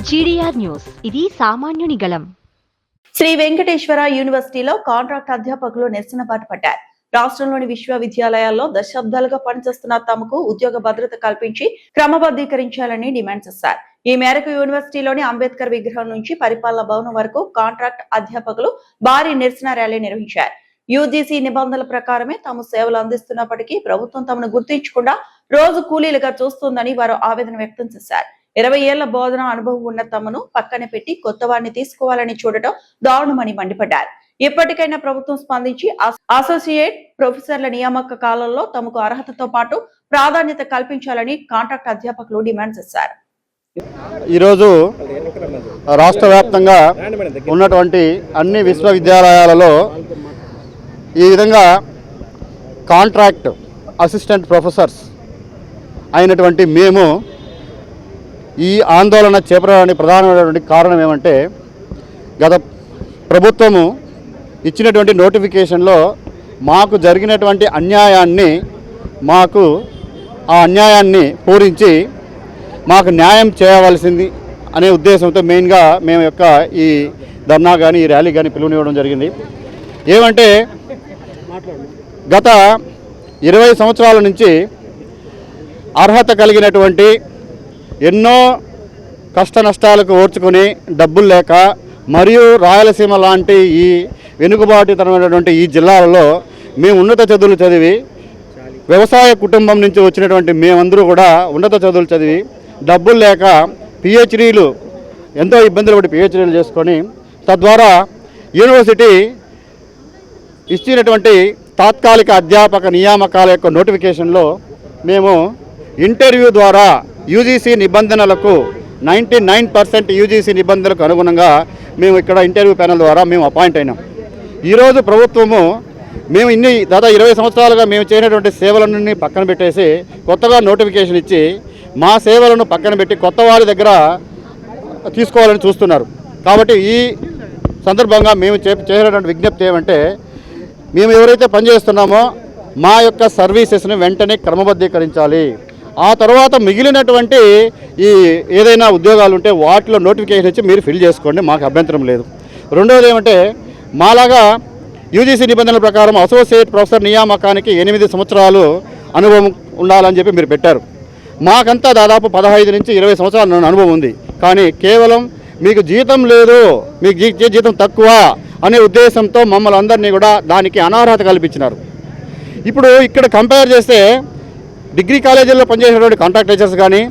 GDR news, ఇది సామాన్యుని గళం. శ్రీ వెంకటేశ్వర యూనివర్సిటీలో కాంట్రాక్ట్ అధ్యాపకులు నిరసన బాట పట్టారు. రాష్ట్రంలోని విశ్వవిద్యాలయాల్లో దశాబ్దాలుగా పనిచేస్తున్న తమకు ఉద్యోగ భద్రత కల్పించి క్రమబద్ధీకరించాలని డిమాండ్ చేశారు. ఈ మేరకు యూనివర్సిటీలోని అంబేద్కర్ విగ్రహం నుంచి పరిపాలన భవనం వరకు కాంట్రాక్ట్ అధ్యాపకులు భారీ నిరసన ర్యాలీ నిర్వహించారు. యూజీసీ నిబంధనల ప్రకారమే తాము సేవలు అందిస్తున్నప్పటికీ ప్రభుత్వం తమను గుర్తించకుండా రోజు కూలీలుగా చూస్తోందని వారు ఆవేదన వ్యక్తం చేశారు. 20 ఏళ్ల బోధన అనుభవం ఉన్న తమను పక్కన పెట్టి కొత్త వారిని తీసుకోవాలని చూడటం దారుణమని మండిపడ్డారు. ఇప్పటికైనా ప్రభుత్వం స్పందించి అసోసియేట్ ప్రొఫెసర్ల నియామక కాలంలో తమకు అర్హతతో పాటు ప్రాధాన్యత కల్పించాలని కాంట్రాక్ట్ అధ్యాపకులు డిమాండ్ చేశారు. ఈరోజు రాష్ట్ర వ్యాప్తంగా ఉన్నటువంటి అన్ని విశ్వవిద్యాలయాలలో ఈ విధంగా కాంట్రాక్ట్ అసిస్టెంట్ ప్రొఫెసర్స్ అయినటువంటి మేము ఈ ఆందోళన చేపట్టడానికి ప్రధానమైనటువంటి కారణం ఏమంటే, గత ప్రభుత్వము ఇచ్చినటువంటి నోటిఫికేషన్లో మాకు జరిగినటువంటి అన్యాయాన్ని పూరించి మాకు న్యాయం చేయవలసింది అనే ఉద్దేశంతో మెయిన్గా మేము యొక్క ఈ ధర్నా కానీ ఈ ర్యాలీ కానీ పిలువనివ్వడం జరిగింది. ఏమంటే, గత 20 సంవత్సరాల నుంచి అర్హత కలిగినటువంటి ఎన్నో కష్ట నష్టాలకు ఓర్చుకొని డబ్బులు లేక మరియు రాయలసీమ లాంటి ఈ వెనుకబాటుతనమైనటువంటి ఈ జిల్లాలలో మేము ఉన్నత చదువులు చదివి వ్యవసాయ కుటుంబం నుంచి వచ్చినటువంటి మేమందరూ కూడా ఉన్నత చదువులు చదివి డబ్బులు లేక పిహెచ్డీలు ఎంతో ఇబ్బందులు పడి పిహెచ్డీలు చేసుకొని తద్వారా యూనివర్సిటీ ఇచ్చినటువంటి తాత్కాలిక అధ్యాపక నియామకాల యొక్క నోటిఫికేషన్లో మేము ఇంటర్వ్యూ ద్వారా యూజీసీ నిబంధనలకు 99% యూజీసీ నిబంధనలకు అనుగుణంగా మేము ఇక్కడ ఇంటర్వ్యూ ప్యానల్ ద్వారా మేము అపాయింట్ అయినాం. ఈరోజు ప్రభుత్వము మేము దాదాపు 20 సంవత్సరాలుగా మేము చేయనటువంటి సేవలన్నీ పక్కన పెట్టేసి కొత్తగా నోటిఫికేషన్ ఇచ్చి మా సేవలను పక్కన పెట్టి కొత్త వారి దగ్గర తీసుకోవాలని చూస్తున్నారు. కాబట్టి ఈ సందర్భంగా మేము చేసేటువంటి విజ్ఞప్తి ఏమంటే, మేము ఎవరైతే పనిచేస్తున్నామో మా యొక్క సర్వీసెస్ని వెంటనే క్రమబద్ధీకరించాలి. ఆ తర్వాత మిగిలినటువంటి ఈ ఏదైనా ఉద్యోగాలు ఉంటే వాటిలో నోటిఫికేషన్ ఇచ్చి మీరు ఫిల్ చేసుకోండి, మాకు అభ్యంతరం లేదు. రెండవది ఏమంటే, మాలాగా యూజీసీ నిబంధనల ప్రకారం అసోసియేట్ ప్రొఫెసర్ నియామకానికి 8 సంవత్సరాలు అనుభవం ఉండాలని చెప్పి మీరు పెట్టారు. మాకంతా దాదాపు 15 నుంచి 20 సంవత్సరాల అనుభవం ఉంది. కానీ కేవలం మీకు జీతం లేదు, మీకు జీతం తక్కువ అనే ఉద్దేశంతో మమ్మల్ని అందరినీ కూడా దానికి అనర్హత కల్పించినారు. ఇప్పుడు ఇక్కడ కంపేర్ చేస్తే డిగ్రీ కాలేజీల్లో పనిచేసేటువంటి కాంట్రాక్ట్ టీచర్స్ కానీ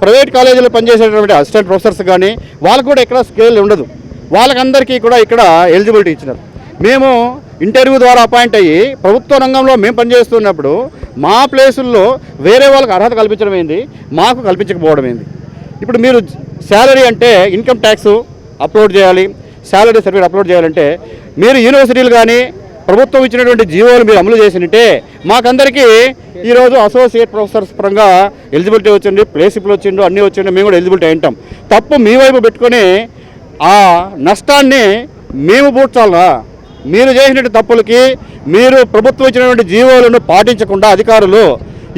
ప్రైవేట్ కాలేజీలో పనిచేసేటువంటి అసిస్టెంట్ ప్రొఫెసర్స్ కానీ వాళ్ళకు కూడా ఇక్కడ స్కేల్ ఉండదు. వాళ్ళకందరికీ కూడా ఇక్కడ ఎలిజిబిలిటీ ఇచ్చినారు. మేము ఇంటర్వ్యూ ద్వారా అపాయింట్ అయ్యి ప్రభుత్వ రంగంలో మేము పనిచేస్తున్నప్పుడు మా ప్లేసుల్లో వేరే వాళ్ళకి అర్హత కల్పించడం ఏంది, మాకు కల్పించకపోవడం ఏంది. ఇప్పుడు మీరు శాలరీ అంటే ఇన్కమ్ ట్యాక్స్ అప్లోడ్ చేయాలి, శాలరీ సర్టిఫికేట్ అప్లోడ్ చేయాలంటే మీరు యూనివర్సిటీలు కానీ ప్రభుత్వం ఇచ్చినటువంటి జీవోలు మీరు అమలు చేసినట్టే మాకందరికీ ఈరోజు అసోసియేట్ ప్రొఫెసర్స్ పరంగా ఎలిజిబిలిటీ వచ్చింది, ప్లేసిబుల్ వచ్చిండు, అన్నీ వచ్చిండు, మేము కూడా ఎలిజిబిలిటీ అయింటాం. తప్పు మీ వైపు పెట్టుకొని ఆ నష్టాన్ని మేము పూడ్చాలా? మీరు చేసినటువంటి తప్పులకి మీరు ప్రభుత్వం ఇచ్చినటువంటి జీవోలను పాటించకుండా అధికారులు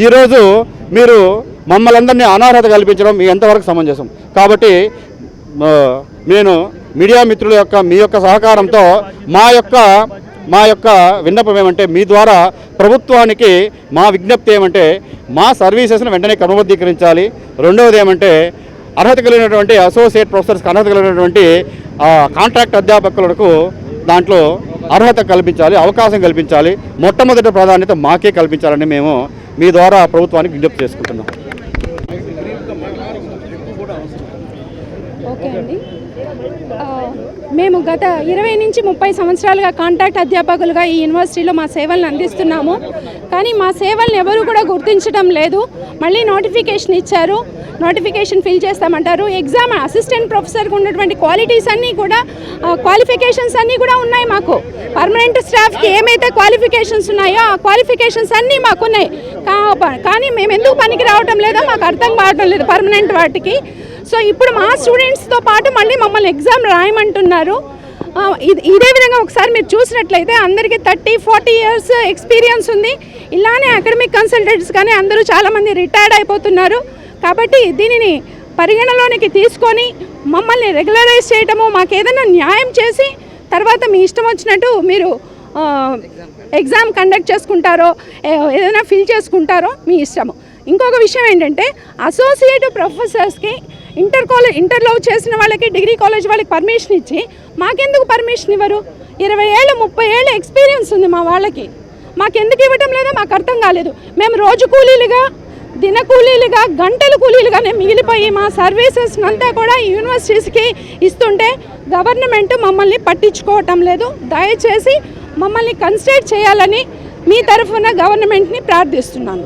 ఈరోజు మీరు మమ్మల్ని అందరినీ అనర్హత కల్పించడం మీ ఎంతవరకు సమంజసం? కాబట్టి నేను మీడియా మిత్రుల యొక్క మీ యొక్క సహకారంతో మా యొక్క విన్నపం ఏమంటే, మీ ద్వారా ప్రభుత్వానికి మా విజ్ఞప్తి ఏమంటే, మా సర్వీసెస్ను వెంటనే క్రమబద్ధీకరించాలి. రెండవది ఏమంటే, అర్హత కలిగినటువంటి అసోసియేట్ ప్రొఫెసర్స్కి అర్హత కలిగినటువంటి కాంట్రాక్ట్ అధ్యాపకులకు దాంట్లో అర్హత కల్పించాలి, అవకాశం కల్పించాలి. మొట్టమొదటి ప్రాధాన్యత మాకే కల్పించాలని మేము మీ ద్వారా ప్రభుత్వానికి విజ్ఞప్తి చేసుకుంటున్నాం. ఓకే అండి, మేము గత 20 నుంచి 30 సంవత్సరాలుగా కాంట్రాక్ట్ అధ్యాపకులుగా ఈ యూనివర్సిటీలో మా సేవలను అందిస్తున్నాము. కానీ మా సేవలను ఎవరు కూడా గుర్తించడం లేదు. మళ్ళీ నోటిఫికేషన్ ఇచ్చారు, నోటిఫికేషన్ ఫిల్ చేస్తామంటారు. ఎగ్జామ్ అసిస్టెంట్ ప్రొఫెసర్కి ఉన్నటువంటి క్వాలిఫికేషన్స్ అన్నీ కూడా ఉన్నాయి మాకు. పర్మనెంట్ స్టాఫ్కి ఏమైతే క్వాలిఫికేషన్స్ ఉన్నాయో ఆ క్వాలిఫికేషన్స్ అన్నీ మాకున్నాయి. కానీ మేము ఎందుకు పనికి రావటం లేదో మాకు అర్థం కావటం లేదు పర్మనెంట్ వాటికి. సో ఇప్పుడు మా స్టూడెంట్స్తో పాటు మళ్ళీ మమ్మల్ని ఎగ్జామ్ రాయమంటున్నారు. ఇదే విధంగా ఒకసారి మీరు చూసినట్లయితే అందరికీ 30-40 ఇయర్స్ ఎక్స్పీరియన్స్ ఉంది. ఇలానే అకాడమిక్ కన్సల్టెంట్స్ కానీ అందరూ చాలామంది రిటైర్డ్ అయిపోతున్నారు. కాబట్టి దీనిని పరిగణలోనికి తీసుకొని మమ్మల్ని రెగ్యులరైజ్ చేయటము, మాకు ఏదైనా న్యాయం చేసి తర్వాత మీ ఇష్టం వచ్చినట్టు మీరు ఎగ్జామ్ కండక్ట్ చేసుకుంటారో ఏదైనా ఫిల్ చేసుకుంటారో మీ ఇష్టము. ఇంకొక విషయం ఏంటంటే అసోసియేటివ్ ప్రొఫెసర్స్కి ఇంటర్లో చేసిన వాళ్ళకి డిగ్రీ కాలేజ్ వాళ్ళకి పర్మిషన్ ఇచ్చి మాకెందుకు పర్మిషన్ ఇవ్వరు? 20 ఏళ్ళు 30 ఏళ్ళ ఎక్స్పీరియన్స్ ఉంది మా వాళ్ళకి, మాకెందుకు ఇవ్వటం లేదో మాకు అర్థం కాలేదు. మేము రోజు కూలీలుగా, దిన కూలీలుగా, గంటల కూలీలుగానే మిగిలిపోయి మా సర్వీసెస్ అంతా కూడా యూనివర్సిటీస్కి ఇస్తుంటే గవర్నమెంట్ మమ్మల్ని పట్టించుకోవటం లేదు. దయచేసి మమ్మల్ని కన్సిడర్ చేయాలని మీ తరఫున గవర్నమెంట్ని ప్రార్థిస్తున్నాను.